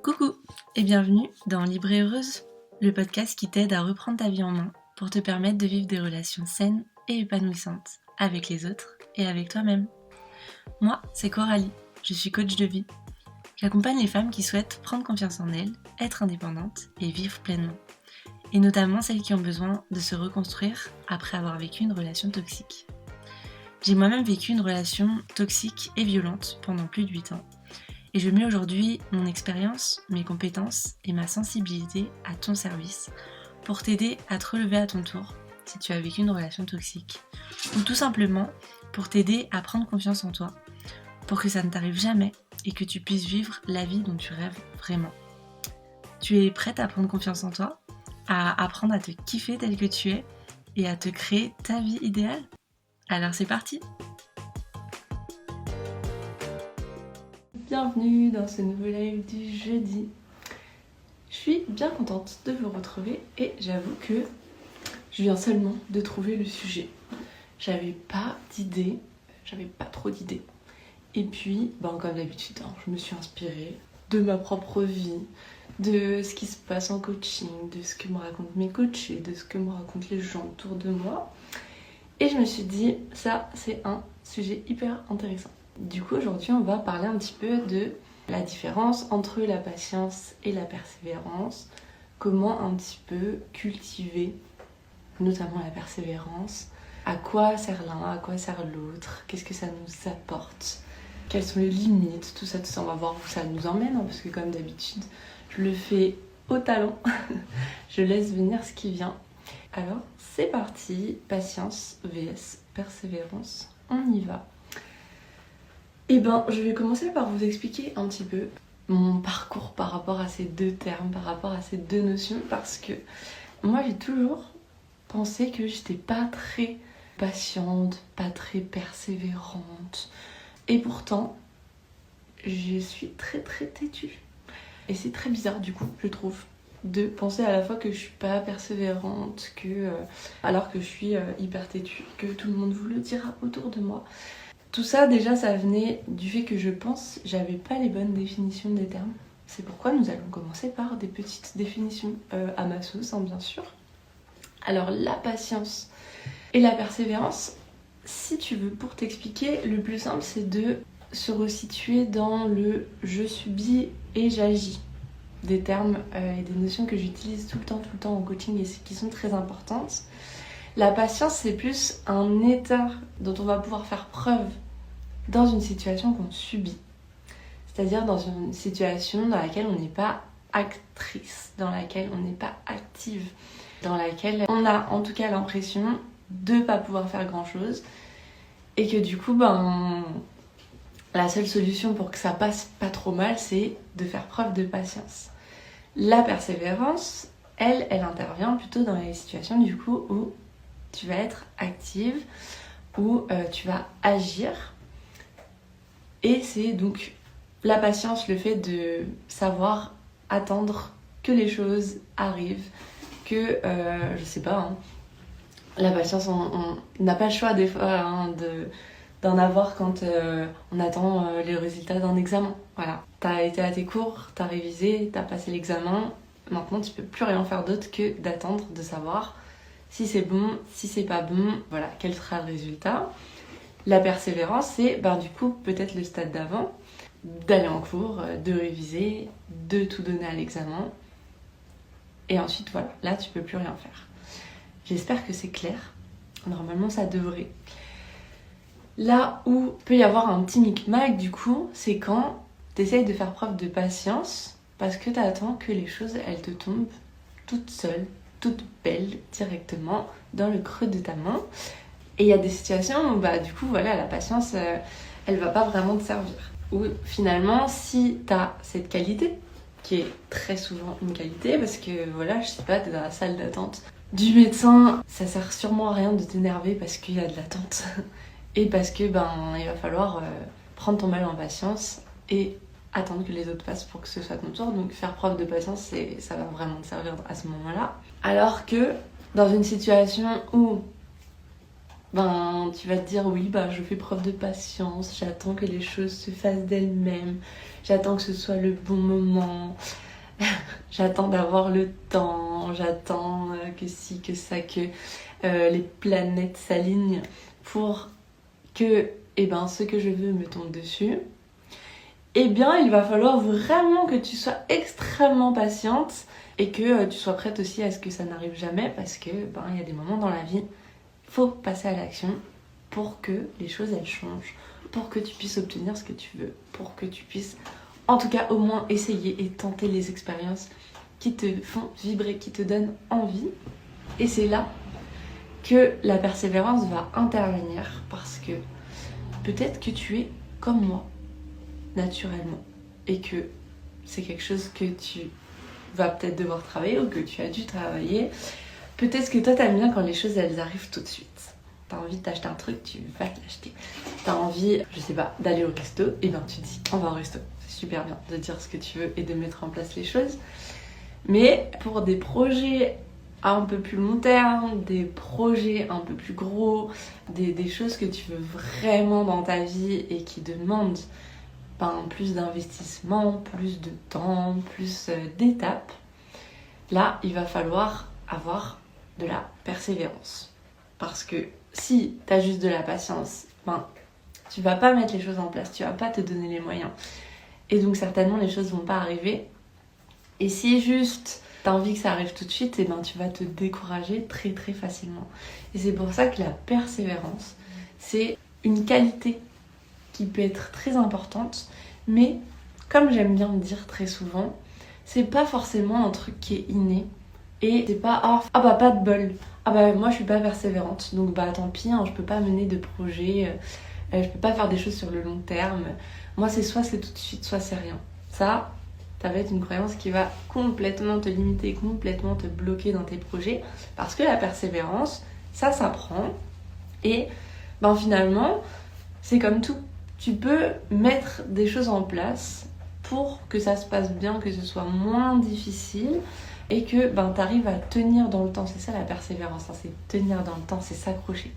Coucou et bienvenue dans Libre et Heureuse, le podcast qui t'aide à reprendre ta vie en main pour te permettre de vivre des relations saines et épanouissantes avec les autres et avec toi-même. Moi, c'est Coralie, je suis coach de vie. J'accompagne les femmes qui souhaitent prendre confiance en elles, être indépendantes et vivre pleinement. Et notamment celles qui ont besoin de se reconstruire après avoir vécu une relation toxique. J'ai moi-même vécu une relation toxique et violente pendant plus de 8 ans. Et je mets aujourd'hui mon expérience, mes compétences et ma sensibilité à ton service pour t'aider à te relever à ton tour si tu as vécu une relation toxique. Ou tout simplement pour t'aider à prendre confiance en toi, pour que ça ne t'arrive jamais et que tu puisses vivre la vie dont tu rêves vraiment. Tu es prête à prendre confiance en toi, à apprendre à te kiffer tel que tu es et à te créer ta vie idéale? Alors c'est parti! Bienvenue dans ce nouveau live du jeudi. Je suis bien contente de vous retrouver et j'avoue que je viens seulement de trouver le sujet. J'avais pas trop d'idées. Et puis, comme d'habitude, je me suis inspirée de ma propre vie, de ce qui se passe en coaching, de ce que me racontent mes coachés, de ce que me racontent les gens autour de moi. Et je me suis dit, ça c'est un sujet hyper intéressant. Du coup, aujourd'hui, on va parler un petit peu de la différence entre la patience et la persévérance. Comment un petit peu cultiver, notamment la persévérance. À quoi sert l'un, à quoi sert l'autre. Qu'est-ce que ça nous apporte. Quelles sont les limites, tout ça. On va voir où ça nous emmène. Parce que comme d'habitude, je le fais au talent. Je laisse venir ce qui vient. Alors, c'est parti. Patience vs persévérance. On y va. Je vais commencer par vous expliquer un petit peu mon parcours par rapport à ces deux termes, par rapport à ces deux notions, parce que moi j'ai toujours pensé que j'étais pas très patiente, pas très persévérante, et pourtant je suis très très têtue. Et c'est très bizarre du coup, je trouve, de penser à la fois que je suis pas persévérante, alors que je suis hyper têtue, que tout le monde vous le dira autour de moi. Tout ça, déjà, ça venait du fait que je pense j'avais pas les bonnes définitions des termes. C'est pourquoi nous allons commencer par des petites définitions à ma sauce, bien sûr. Alors, la patience et la persévérance, si tu veux, pour t'expliquer, le plus simple, c'est de se resituer dans le « je subis » et « j'agis ». Des termes et des notions que j'utilise tout le temps en coaching et qui sont très importantes. La patience, c'est plus un état dont on va pouvoir faire preuve dans une situation qu'on subit. C'est-à-dire dans une situation dans laquelle on n'est pas actrice, dans laquelle on n'est pas active, dans laquelle on a en tout cas l'impression de ne pas pouvoir faire grand-chose et que du coup, la seule solution pour que ça passe pas trop mal, c'est de faire preuve de patience. La persévérance, elle intervient plutôt dans les situations du coup où tu vas être active, où tu vas agir. Et c'est donc la patience, le fait de savoir attendre que les choses arrivent, que, la patience, on n'a pas le choix des fois d'en avoir quand on attend les résultats d'un examen. Voilà, t'as été à tes cours, t'as révisé, t'as passé l'examen, maintenant tu peux plus rien faire d'autre que d'attendre, de savoir si c'est bon, si c'est pas bon, voilà, quel sera le résultat. La persévérance, c'est du coup peut-être le stade d'avant, d'aller en cours, de réviser, de tout donner à l'examen. Et ensuite, voilà, là tu peux plus rien faire. J'espère que c'est clair. Normalement, ça devrait. Là où peut y avoir un petit micmac, du coup, c'est quand tu essayes de faire preuve de patience parce que tu attends que les choses, elles te tombent toutes seules, toute belle directement dans le creux de ta main. Et il y a des situations où du coup voilà, la patience elle va pas vraiment te servir. Ou finalement si t'as cette qualité, qui est très souvent une qualité, parce que voilà, je sais pas, t'es dans la salle d'attente du médecin, ça sert sûrement à rien de t'énerver parce qu'il y a de l'attente. Et parce que il va falloir prendre ton mal en patience et attendre que les autres passent pour que ce soit ton tour. Donc faire preuve de patience, ça va vraiment te servir à ce moment-là. Alors que dans une situation où ben tu vas te dire oui, bah je fais preuve de patience, j'attends que les choses se fassent d'elles-mêmes, j'attends que ce soit le bon moment, j'attends d'avoir le temps, j'attends que ci, que ça, que les planètes s'alignent pour que ce que je veux me tombe dessus. Eh bien, il va falloir vraiment que tu sois extrêmement patiente et que tu sois prête aussi à ce que ça n'arrive jamais parce que il y a des moments dans la vie, il faut passer à l'action pour que les choses elles changent, pour que tu puisses obtenir ce que tu veux, pour que tu puisses en tout cas au moins essayer et tenter les expériences qui te font vibrer, qui te donnent envie. Et c'est là que la persévérance va intervenir parce que peut-être que tu es comme moi naturellement et que c'est quelque chose que tu vas peut-être devoir travailler ou que tu as dû travailler. Peut-être que toi t'aimes bien quand les choses elles arrivent tout de suite. T'as envie de t'acheter un truc, tu vas te l'acheter. T'as envie, je sais pas, d'aller au resto, et bien tu te dis on va au resto. C'est super bien de dire ce que tu veux et de mettre en place les choses. Mais pour des projets un peu plus long terme, des projets un peu plus gros, des choses que tu veux vraiment dans ta vie et qui demandent plus d'investissement, plus de temps, plus d'étapes, là, il va falloir avoir de la persévérance. Parce que si tu as juste de la patience, tu vas pas mettre les choses en place, tu vas pas te donner les moyens. Et donc certainement, les choses vont pas arriver. Et si juste tu as envie que ça arrive tout de suite, tu vas te décourager très très facilement. Et c'est pour ça que la persévérance, c'est une qualité qui peut être très importante, mais comme j'aime bien me dire très souvent, c'est pas forcément un truc qui est inné et c'est pas pas de bol, moi je suis pas persévérante donc tant pis, je peux pas mener de projet, je peux pas faire des choses sur le long terme, moi c'est soit c'est tout de suite soit c'est rien. Ça va être une croyance qui va complètement te limiter, complètement te bloquer dans tes projets parce que la persévérance ça s'apprend et finalement c'est comme tout. Tu peux mettre des choses en place pour que ça se passe bien, que ce soit moins difficile et que tu arrives à tenir dans le temps. C'est ça la persévérance, c'est tenir dans le temps, c'est s'accrocher.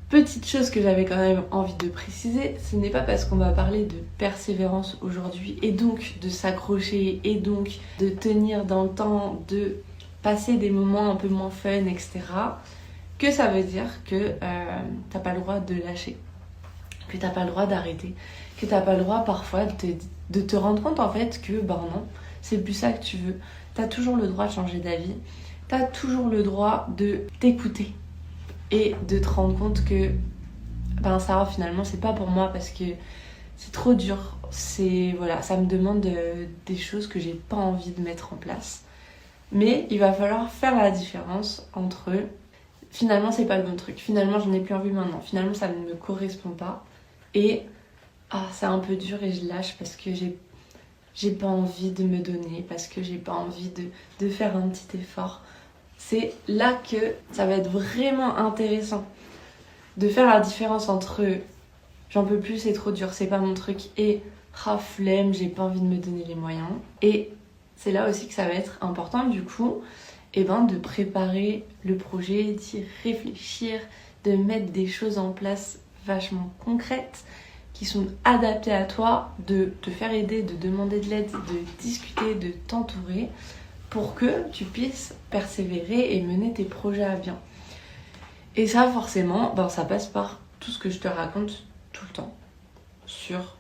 Petite chose que j'avais quand même envie de préciser, ce n'est pas parce qu'on va parler de persévérance aujourd'hui et donc de s'accrocher et donc de tenir dans le temps, de passer des moments un peu moins fun, etc., que ça veut dire que t'as pas le droit de lâcher, que t'as pas le droit d'arrêter, que t'as pas le droit parfois de te rendre compte en fait que non, c'est plus ça que tu veux. T'as toujours le droit de changer d'avis, t'as toujours le droit de t'écouter et de te rendre compte que ça finalement c'est pas pour moi parce que c'est trop dur, ça me demande des choses que j'ai pas envie de mettre en place. Mais il va falloir faire la différence entre finalement c'est pas le bon truc, finalement j'en ai plus envie maintenant, finalement ça ne me correspond pas et c'est un peu dur et je lâche parce que j'ai pas envie de me donner, parce que j'ai pas envie de faire un petit effort. C'est là que ça va être vraiment intéressant de faire la différence entre j'en peux plus, c'est trop dur, c'est pas mon truc et flemme, j'ai pas envie de me donner les moyens. Et c'est là aussi que ça va être important du coup de préparer le projet, d'y réfléchir, de mettre des choses en place vachement concrètes qui sont adaptées à toi, de te faire aider, de demander de l'aide, de discuter, de t'entourer pour que tu puisses persévérer et mener tes projets à bien. Et ça forcément, ça passe par tout ce que je te raconte tout le temps sur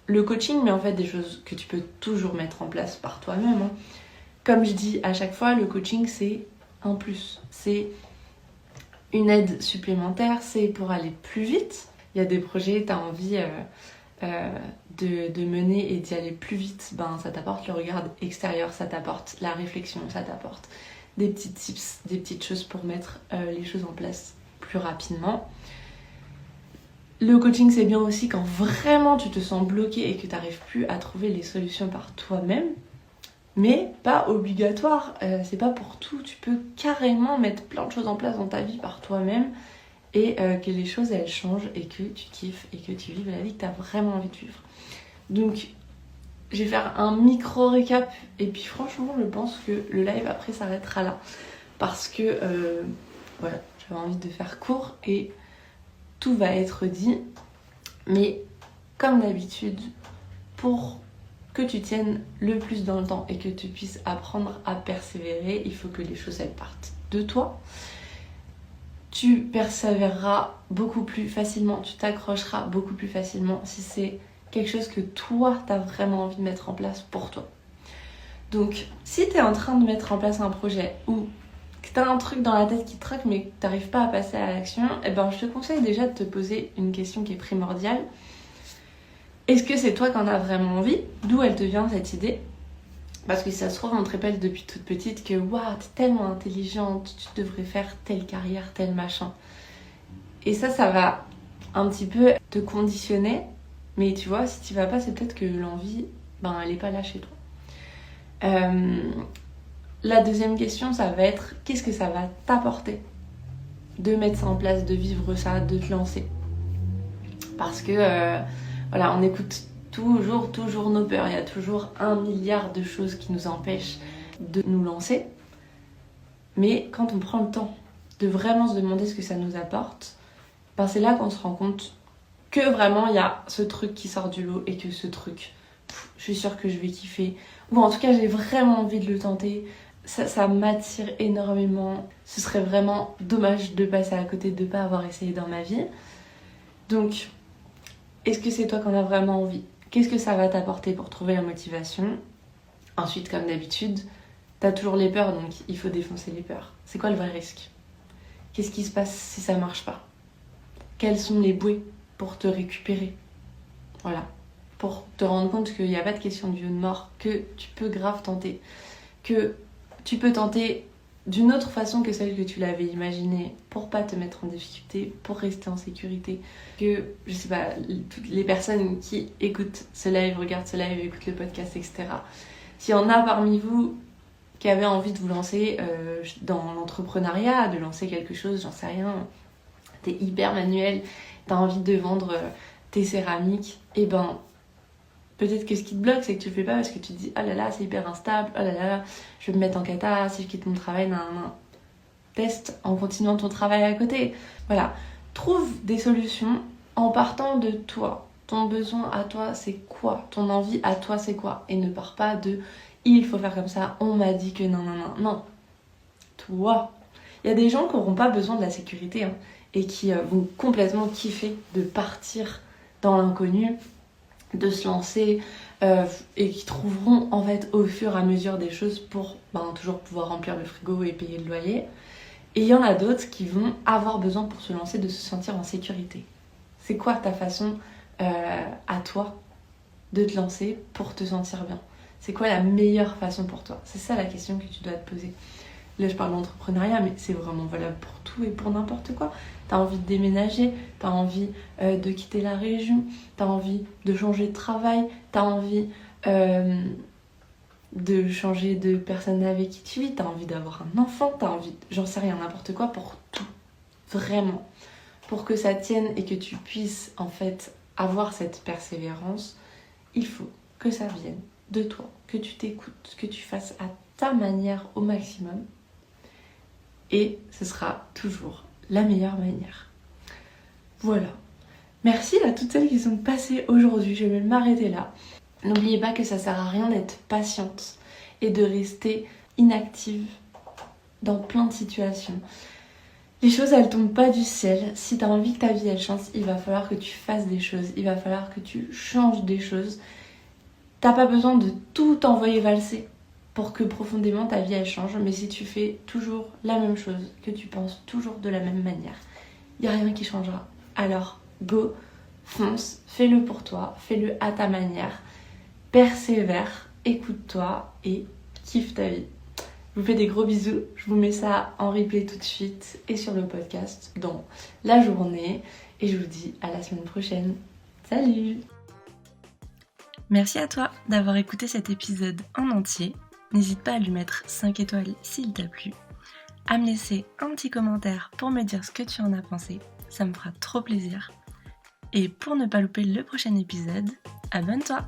le coaching, mais en fait des choses que tu peux toujours mettre en place par toi-même. Comme je dis à chaque fois, le coaching c'est un plus, c'est une aide supplémentaire, c'est pour aller plus vite. Il y a des projets, tu as envie de mener et d'y aller plus vite, ça t'apporte le regard extérieur, ça t'apporte la réflexion, ça t'apporte des petits tips, des petites choses pour mettre les choses en place plus rapidement. Le coaching c'est bien aussi quand vraiment tu te sens bloqué et que tu n'arrives plus à trouver les solutions par toi-même. Mais pas obligatoire, c'est pas pour tout. Tu peux carrément mettre plein de choses en place dans ta vie par toi-même et que les choses elles changent et que tu kiffes et que tu vives la vie que tu as vraiment envie de vivre. Donc je vais faire un micro récap et puis franchement je pense que le live après s'arrêtera là parce que j'avais envie de faire court et tout va être dit. Mais comme d'habitude, pour que tu tiennes le plus dans le temps et que tu puisses apprendre à persévérer, il faut que les choses elles partent de toi. Tu persévéreras beaucoup plus facilement, tu t'accrocheras beaucoup plus facilement si c'est quelque chose que toi, tu as vraiment envie de mettre en place pour toi. Donc, si tu es en train de mettre en place un projet ou que tu as un truc dans la tête qui te traque mais que tu n'arrives pas à passer à l'action, je te conseille déjà de te poser une question qui est primordiale. Est-ce que c'est toi qui en as vraiment envie ? D'où elle te vient cette idée ? Parce que si ça se trouve, on te répète depuis toute petite que waouh, t'es tellement intelligente, tu devrais faire telle carrière, tel machin. Et ça va un petit peu te conditionner. Mais tu vois, si tu vas pas, c'est peut-être que l'envie, elle est pas là chez toi. La deuxième question, ça va être qu'est-ce que ça va t'apporter de mettre ça en place, de vivre ça, de te lancer. Parce que on écoute toujours nos peurs. Il y a toujours 1 milliard de choses qui nous empêchent de nous lancer. Mais quand on prend le temps de vraiment se demander ce que ça nous apporte, c'est là qu'on se rend compte que vraiment il y a ce truc qui sort du lot et que ce truc, je suis sûre que je vais kiffer. Ou en tout cas, j'ai vraiment envie de le tenter. Ça m'attire énormément. Ce serait vraiment dommage de passer à côté de ne pas avoir essayé dans ma vie. Donc, est-ce que c'est toi qui en as vraiment envie ? Qu'est-ce que ça va t'apporter pour trouver la motivation ? Ensuite, comme d'habitude, t'as toujours les peurs, donc il faut défoncer les peurs. C'est quoi le vrai risque ? Qu'est-ce qui se passe si ça marche pas ? Quels sont les bouées pour te récupérer ? Voilà. Pour te rendre compte qu'il n'y a pas de question de vie ou de mort, que tu peux grave tenter, que tu peux tenter d'une autre façon que celle que tu l'avais imaginée pour pas te mettre en difficulté, pour rester en sécurité. Que, je sais pas, toutes les personnes qui écoutent ce live, regardent ce live, écoutent le podcast, etc. S'il y en a parmi vous qui avaient envie de vous lancer dans l'entrepreneuriat, de lancer quelque chose, j'en sais rien, t'es hyper manuel, t'as envie de vendre tes céramiques, peut-être que ce qui te bloque, c'est que tu le fais pas parce que tu te dis « Oh là là, c'est hyper instable, oh là là, je vais me mettre en cata si je quitte mon travail, nan. Teste en continuant ton travail à côté. » Voilà, trouve des solutions en partant de toi. Ton besoin à toi, c'est quoi ? Ton envie à toi, c'est quoi ? Et ne pars pas de « Il faut faire comme ça, on m'a dit que non. » Non, toi. Il y a des gens qui n'auront pas besoin de la sécurité et qui vont complètement kiffer de partir dans l'inconnu, de se lancer et qui trouveront en fait au fur et à mesure des choses pour toujours pouvoir remplir le frigo et payer le loyer. Et il y en a d'autres qui vont avoir besoin pour se lancer de se sentir en sécurité. C'est quoi ta façon à toi de te lancer pour te sentir bien ? C'est quoi la meilleure façon pour toi ? C'est ça la question que tu dois te poser. Là, je parle d'entrepreneuriat, mais c'est vraiment valable pour tout et pour n'importe quoi. T'as envie de déménager, t'as envie de quitter la région, t'as envie de changer de travail, t'as envie de changer de personne avec qui tu vis, t'as envie d'avoir un enfant, t'as envie, j'en sais rien, n'importe quoi, pour tout. Vraiment. Pour que ça tienne et que tu puisses en fait avoir cette persévérance, il faut que ça vienne de toi, que tu t'écoutes, que tu fasses à ta manière au maximum. Et ce sera toujours la meilleure manière. Voilà. Merci à toutes celles qui sont passées aujourd'hui. Je vais m'arrêter là. N'oubliez pas que ça sert à rien d'être patiente et de rester inactive dans plein de situations. Les choses, elles tombent pas du ciel. Si tu as envie que ta vie, elle change, il va falloir que tu fasses des choses. Il va falloir que tu changes des choses. T'as pas besoin de tout envoyer valser pour que profondément ta vie elle change, mais si tu fais toujours la même chose, que tu penses toujours de la même manière, il n'y a rien qui changera. Alors go, fonce, fais-le pour toi, fais-le à ta manière, persévère, écoute-toi et kiffe ta vie. Je vous fais des gros bisous, je vous mets ça en replay tout de suite et sur le podcast dans la journée et je vous dis à la semaine prochaine. Salut! Merci à toi d'avoir écouté cet épisode en entier. N'hésite pas à lui mettre 5 étoiles s'il t'a plu, à me laisser un petit commentaire pour me dire ce que tu en as pensé, ça me fera trop plaisir. Et pour ne pas louper le prochain épisode, abonne-toi!